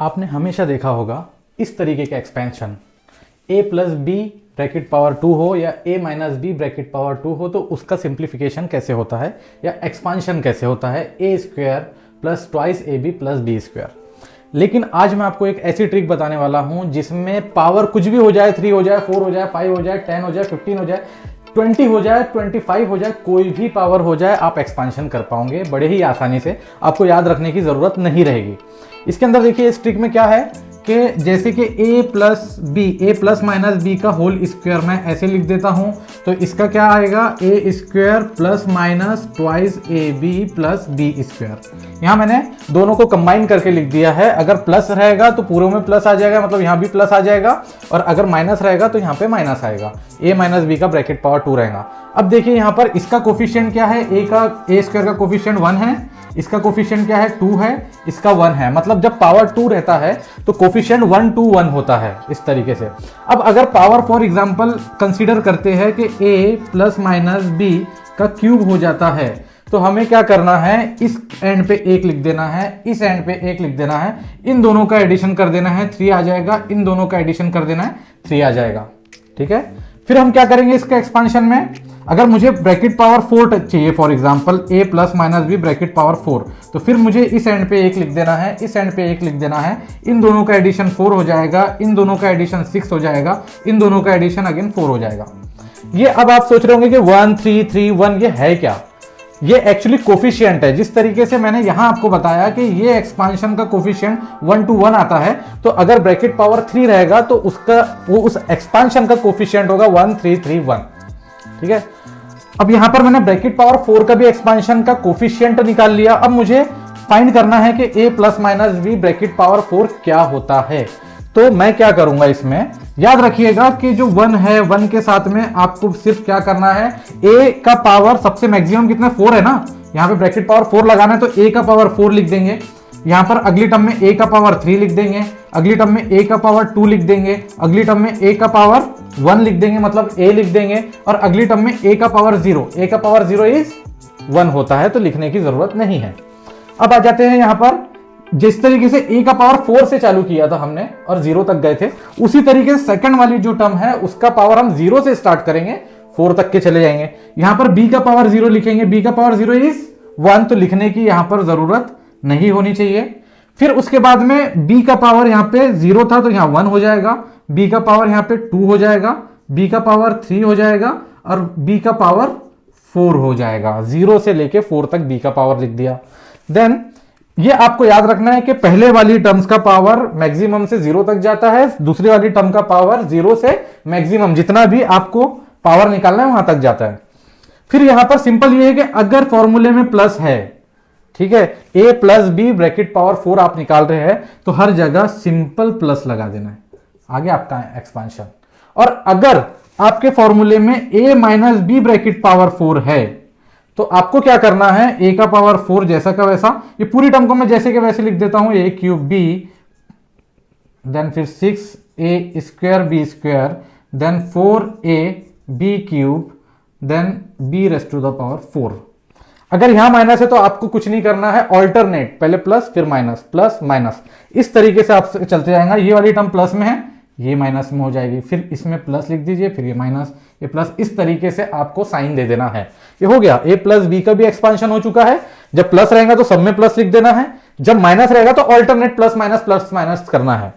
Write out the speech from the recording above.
आपने हमेशा देखा होगा इस तरीके का expansion, a plus B bracket power 2 हो या a minus B bracket power 2 हो, तो उसका सिंप्लीफिकेशन कैसे होता है या एक्सपांशन कैसे होता है, a square plus twice A B plus B square. लेकिन आज मैं आपको एक ऐसी ट्रिक बताने वाला हूं जिसमें पावर कुछ भी हो जाए, 3 हो जाए, 4 हो जाए, 5 हो जाए, 10 हो जाए, 15 हो जाए, 20 हो जाए, 25 हो जाए, कोई भी पावर हो जाए, आप एक्सपांशन कर पाओगे बड़े ही आसानी से। आपको याद रखने की ज़रूरत नहीं रहेगी। इसके अंदर देखिए इस ट्रिक में क्या है कि जैसे कि a plus B, A plus minus B का होल स्क्वायर मैं ऐसे लिख देता हूं, तो इसका क्या आएगा, A square plus minus twice A B plus B square. यहाँ मैंने दोनों को कंबाइन करके लिख दिया है। अगर प्लस रहेगा तो पूरे में प्लस आ जाएगा, मतलब यहाँ भी प्लस आ जाएगा, और अगर माइनस रहेगा तो यहाँ पे माइनस आएगा। a माइनस बी का ब्रैकेट पावर 2 रहेगा। अब देखिए यहाँ पर इसका कोफिशिएंट क्या है, ए स्क्वायर का कोफिशिएंट 1 है, इसका कोफिशिएंट क्या है 2 है, इसका 1 है। मतलब जब पावर 2 रहता है तो कोफिशिएंट 1 to 1 होता है इस तरीके से। अब अगर पावर फॉर एग्जांपल कंसीडर करते हैं कि a प्लस माइनस बी का क्यूब हो जाता है, तो हमें क्या करना है, इस एंड पे 1 लिख देना है, इस एंड पे 1 लिख देना है, इन दोनों का एडिशन कर देना है, 3 आ जाएगा, इन दोनों का एडिशन कर देना है, 3 आ जाएगा। ठीक है, फिर हम क्या करेंगे इसका एक्सपांशन में, अगर मुझे ब्रैकेट पावर 4 चाहिए, for example a plus minus B bracket power 4, तो फिर मुझे इस एंड पे 1 लिख देना है, इस एंड पे 1 लिख देना है, इन दोनों का एडिशन 4 हो जाएगा, इन दोनों का एडिशन 6 हो जाएगा, इन दोनों का एडिशन अगेन 4 हो जाएगा। ये अब आप सोच रहे होंगे कि 1 3 3 1 ये है क्या, ये एक्चुअली कोफिशिएंट है। जिस तरीके से मैंने यहां आपको बताया कि ये एक्सपांशन का कोफिशिएंट 1 to 1 आता है, तो अगर ब्रैकेट पावर 3 रहेगा तो वो उस एक्सपांशन का कोफिशिएंट होगा 1 3 3 1। ठीक है, अब यहां पर मैंने ब्रैकेट पावर 4 का भी एक्सपांशन का कोफिशिएंट निकाल लिया। अब मुझे फाइंड करना है कि a plus minus B bracket power 4 क्या होता है। तो मैं क्या करूंगा, इसमें याद रखिएगा कि जो 1 है, 1 के साथ में आपको सिर्फ क्या करना है, a का पावर सबसे मैक्सिमम कितना 4 है ना, यहाँ पे ब्रैकेट पावर 4 लगाना है, तो a का पावर 4 लिख देंगे। यहाँ पर अगली टर्म में a का पावर 3 लिख देंगे, अगली टर्म में a का पावर 2 लिख देंगे, अगली टर्म में a का पावर 1 लिख देंगे, मतलब a लिख देंगे, और अगली टर्म में a का पावर 0, a का पावर 0 इज 1 होता है, तो लिखने की जरूरत नहीं है। अब आ जाते हैं यहाँ पर, जिस तरीके से a का पावर 4 से चालू किया था हमने और 0 तक गए थे, उसी तरीके से सेकंड वाली जो टर्म है उसका पावर हम 0 से स्टार्ट करेंगे, 4 तक के चले जाएंगे। यहां पर b का पावर 0 लिखेंगे, b का पावर 0 इज 1, तो लिखने की यहां पर जरूरत नहीं होनी चाहिए। फिर उसके बाद में b का पावर यहां पे 0 था तो यहां 1 हो जाएगा, b का पावर यहां पे 2 हो जाएगा, b का पावर 3 हो जाएगा, और b का पावर 4 हो जाएगा। 0 से लेके 4 तक b का पावर लिख दिया। देन ये आपको याद रखना है कि पहले वाली टर्म्स का पावर मैक्सिमम से 0 तक जाता है, दूसरी वाली टर्म का पावर 0 से मैक्सिमम जितना भी आपको पावर निकालना है वहां तक जाता है। फिर यहां पर सिंपल ये है कि अगर फॉर्मूले में प्लस है, ठीक है, a plus B bracket power 4 आप निकाल रहे हैं, तो हर जगह सिंपल प्लस लगा देना है, आगे आपका एक्सपांशन। और अगर आपके फॉर्मूले में a minus B bracket power 4 है, तो आपको क्या करना है, a का पावर 4 जैसा का वैसा, ये पूरी टर्म को मैं जैसे के वैसे लिख देता हूं, a क्यूब b, देन फिर 6a square b square, then 4a b cube, then b raised to the power 4। अगर यहां माइनस है तो आपको कुछ नहीं करना है, ऑल्टरनेट, पहले प्लस फिर माइनस, प्लस माइनस, इस तरीके से आप चलते जाएंगे। ये वाली टर्म प्लस में है, ये माइनस में हो जाएगी, फिर इसमें प्लस लिख दीजिए, फिर ये माइनस, ये प्लस, इस तरीके से आपको साइन दे देना है। ये हो गया, a प्लस बी का भी एक्सपांशन हो चुका है। जब प्लस रहेगा तो सब में प्लस लिख देना है, जब माइनस रहेगा तो ऑल्टरनेट प्लस माइनस करना है।